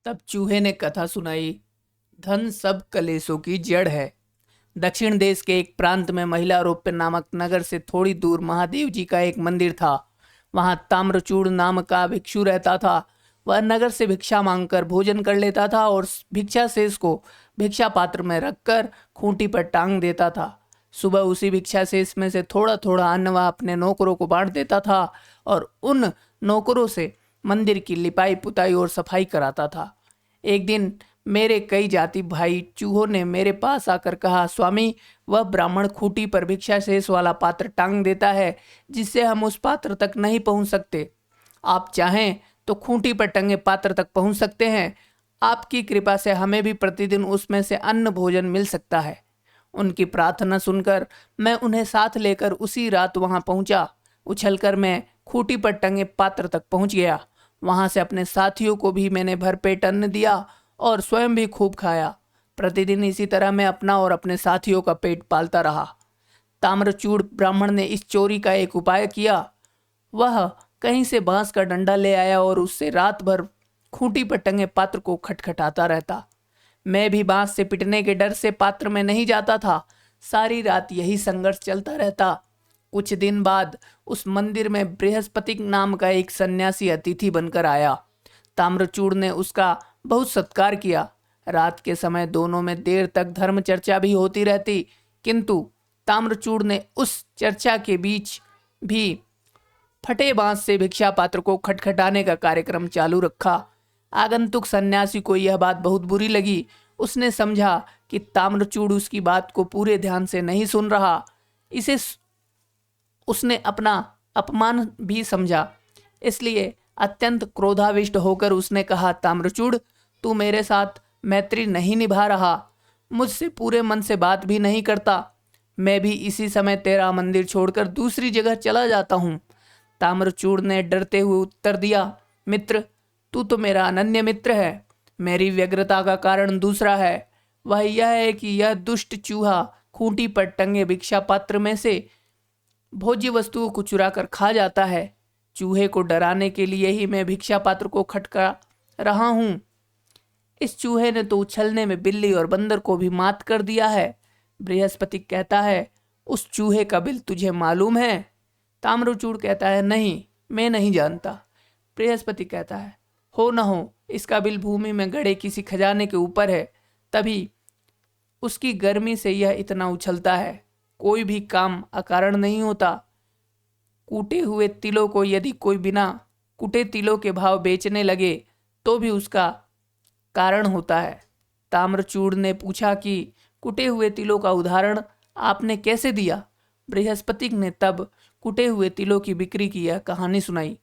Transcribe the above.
तब चूहे ने कथा सुनाई। धन सब कलेशों की जड़ है। दक्षिण देश के एक प्रांत में महिलारोप्य नामक नगर से थोड़ी दूर महादेव जी का एक मंदिर था। वहां ताम्रचूड़ नाम का भिक्षु रहता था। वह नगर से भिक्षा मांगकर भोजन कर लेता था और भिक्षा शेष को भिक्षा पात्र में रखकर खूंटी पर टांग देता था। सुबह उसी भिक्षा शेष में से थोड़ा थोड़ा अन्न वह अपने नौकरों को बांट देता था और उन नौकरों से मंदिर की लिपाई पुताई और सफाई कराता था। एक दिन मेरे कई जाति भाई चूहों ने मेरे पास आकर कहा, स्वामी, वह ब्राह्मण खूंटी पर भिक्षा शेष वाला पात्र टांग देता है जिससे हम उस पात्र तक नहीं पहुंच सकते। आप चाहें तो खूंटी पर टंगे पात्र तक पहुंच सकते हैं। आपकी कृपा से हमें भी प्रतिदिन उसमें से अन्न भोजन मिल सकता है। उनकी प्रार्थना सुनकर मैं उन्हें साथ लेकर उसी रात वहां पहुंचा। उछलकर मैं खूंटी पर टंगे पात्र तक पहुंच गया। वहां से अपने साथियों को भी मैंने भरपेट अन्न दिया और स्वयं भी खूब खाया। प्रतिदिन इसी तरह मैं अपना और अपने साथियों का पेट पालता रहा। ताम्रचूड़ ब्राह्मण ने इस चोरी का एक उपाय किया। वह कहीं से बांस का डंडा ले आया और उससे रात भर खूंटी पर टंगे पात्र को खटखटाता रहता। मैं भी बांस से पिटने के डर से पात्र में नहीं जाता था। सारी रात यही संघर्ष चलता रहता। कुछ दिन बाद उस मंदिर में बृहस्पति नाम का एक सन्यासी अतिथि बनकर आया। ताम्रचूड़ ने उसका बहुत सत्कार किया। रात के समय दोनों में देर तक धर्म चर्चा भी होती रहती, किंतु ताम्रचूड़ ने उस चर्चा के बीच भी फटे बांस से भिक्षा पात्र को खटखटाने का कार्यक्रम चालू रखा। आगंतुक सन्यासी को यह बात बहुत बुरी लगी। उसने समझा कि ताम्रचूड़ उसकी बात को पूरे ध्यान से नहीं सुन रहा। उसने अपना अपमान भी समझा। इसलिए अत्यंत क्रोधाविष्ट होकर उसने कहा, ताम्रचूड़, तू मेरे साथ मैत्री नहीं निभा रहा, मुझसे पूरे मन से बात भी नहीं करता। मैं भी इसी समय तेरा मंदिर छोड़कर दूसरी जगह चला जाता हूँ। ताम्रचूड़ ने डरते हुए उत्तर दिया, मित्र, तू तो मेरा अनन्य मित्र है। मेरी व्यग्रता का कारण दूसरा है। वह यह है कि यह दुष्ट चूहा खूंटी पर टंगे भिक्षा पात्र में से भोज्य वस्तुओं को चुरा कर खा जाता है। चूहे को डराने के लिए ही मैं भिक्षा पात्र को खटका रहा हूँ। इस चूहे ने तो उछलने में बिल्ली और बंदर को भी मात कर दिया है। बृहस्पति कहता है, उस चूहे का बिल तुझे मालूम है? ताम्रचूड़ कहता है, नहीं, मैं नहीं जानता। बृहस्पति कहता है, हो न हो इसका बिल भूमि में गड़े किसी खजाने के ऊपर है, तभी उसकी गर्मी से यह इतना उछलता है। कोई भी काम अकारण नहीं होता। कूटे हुए तिलों को यदि कोई बिना कुटे तिलों के भाव बेचने लगे तो भी उसका कारण होता है। ताम्रचूड़ ने पूछा कि कुटे हुए तिलों का उदाहरण आपने कैसे दिया? बृहस्पति ने तब कुटे हुए तिलों की बिक्री की यह कहानी सुनाई।